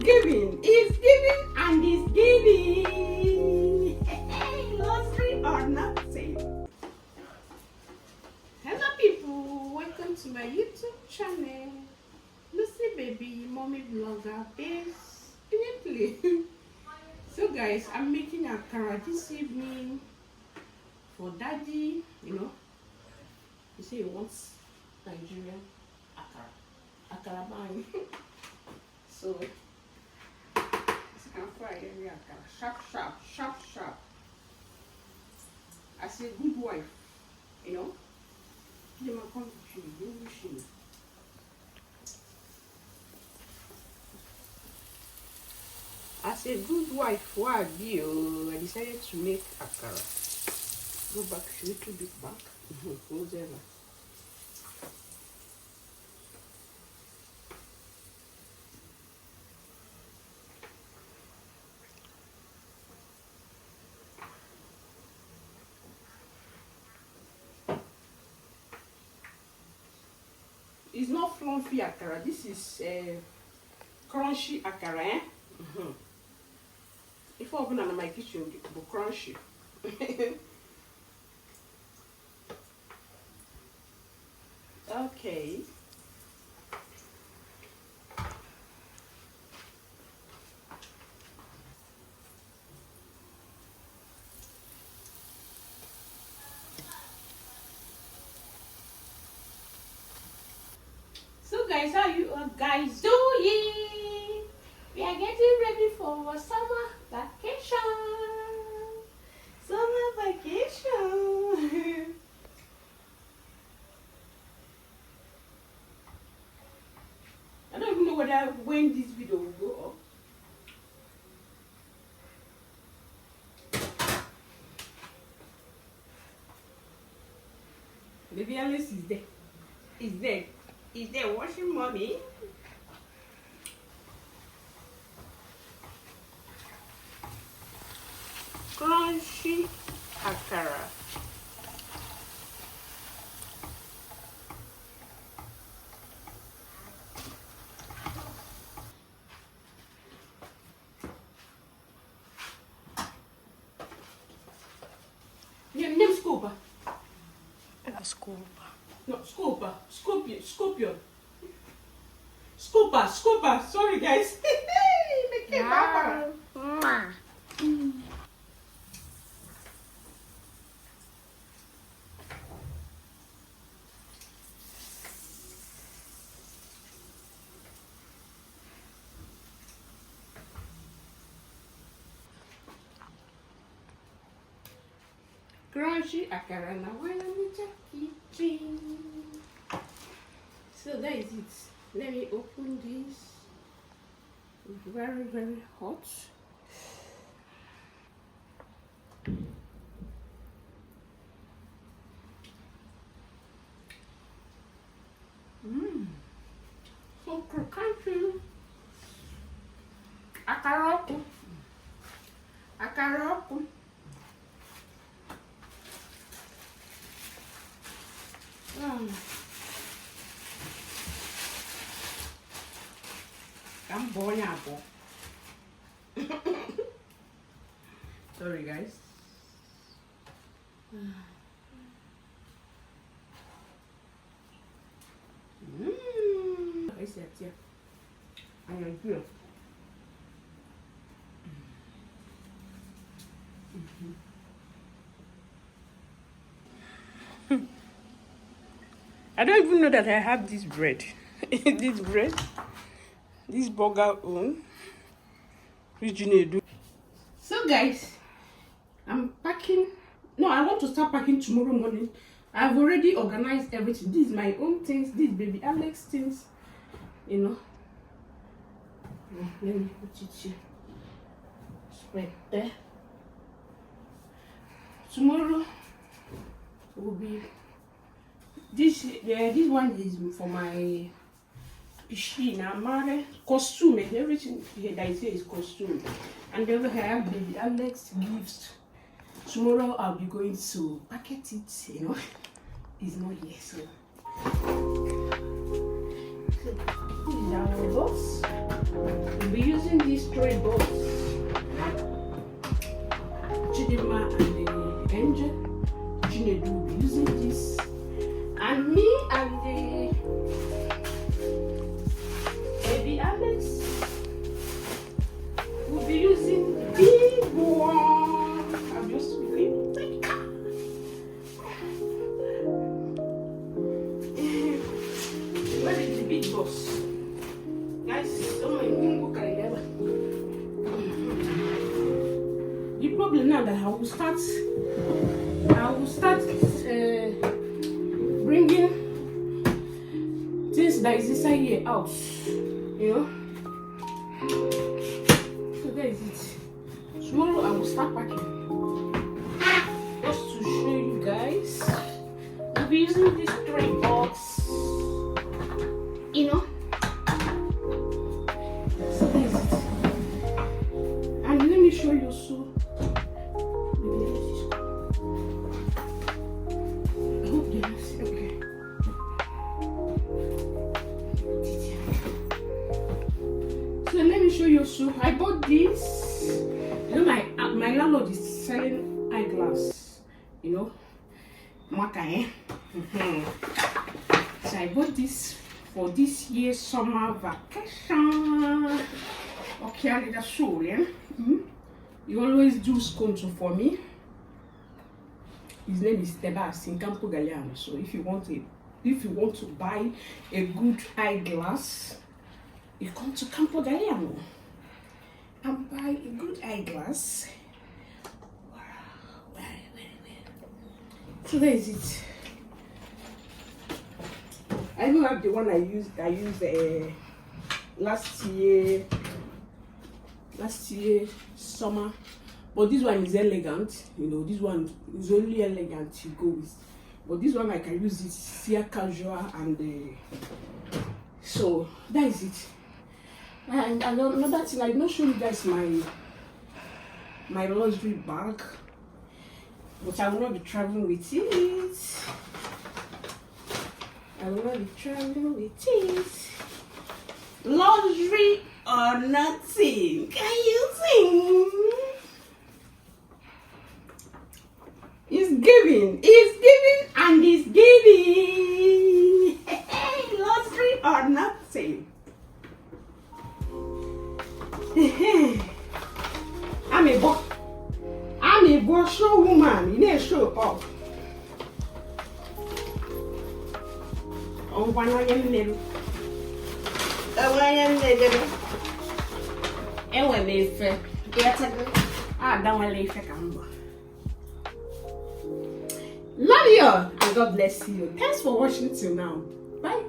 and it's giving. Luxury or nothing. Hello people, welcome to my YouTube channel. Lucy baby, mommy vlogger is definitely. So guys, I'm making akara this evening for daddy. You know, he say he wants Nigerian akara bang. So you can fry every akara, sharp. As a good wife, you know. As a good wife, I decided to make akara. Go back a little bit back. Whatever. It's not fluffy akara. This is crunchy akara. Eh? If I open my kitchen, it will be crunchy. Okay. So guys, how you guys doing? We are getting ready for summer vacation. Summer vacation. I don't even know when this video will go up. Baby Alice is there. Is there washing mommy? Crunchy akara. Name scooper. Scooper. No, scorpion. Scooper. Sorry guys. Make it papa. Crunchy akara na why kitchen. So that is it. Let me open this. Very hot. So crunchy. Akara. I'm born apple. Sorry guys. I said yeah. I am good. I don't even know that I have this bread. This burger own. So guys, I'm packing. No, I want to start packing tomorrow morning. I've already organized everything. This is my own things. This baby Alex things. You know. Let me put it here. Spread there. Tomorrow will be this one is for my piscina, costume, everything that is here is costume. And over here I have baby Alex gifts. Tomorrow I'll be going to packet it, you know. It's not here, so this is our box. We'll be using these three boys, Chidima and the Angel. Chinedu will be using this, and me and the Alex will be using the big one. I'm just feeling like where is the big boss? Guys, the problem now that I will start bringing things that is inside here out, you know. So there is it. Tomorrow I will start packing. Just to show you guys, we'll be using this 3 box, you know. So there is it. And let me show you so. So let me show you. So I bought this. You know, my landlord is selling eyeglass. You know, Maka, eh? So I bought this for this year's summer vacation. Okay, I need a show, yeah. You always do sconto for me. His name is Tebas in Campo Galliano. So if you want to buy a good eyeglass, you come to Campo Galliano and buy a good eyeglass. Wow. So there is it. I don't have the one I used last year summer, but this one is elegant. You know, this one is only elegant to go with, but this one I can use it here casual, and so that is it. And another thing, I did not show you guys my luxury bag, but I will not be traveling with it. Luxury or nothing? Can you sing? It's giving, and it's giving. Luxury or nothing? I'm a boss show woman. You need to show up. On one of them little. And when they fair, I don't want to leave a camera. Love you and God bless you. Thanks for watching till now. Bye.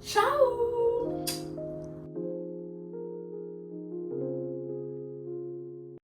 Ciao.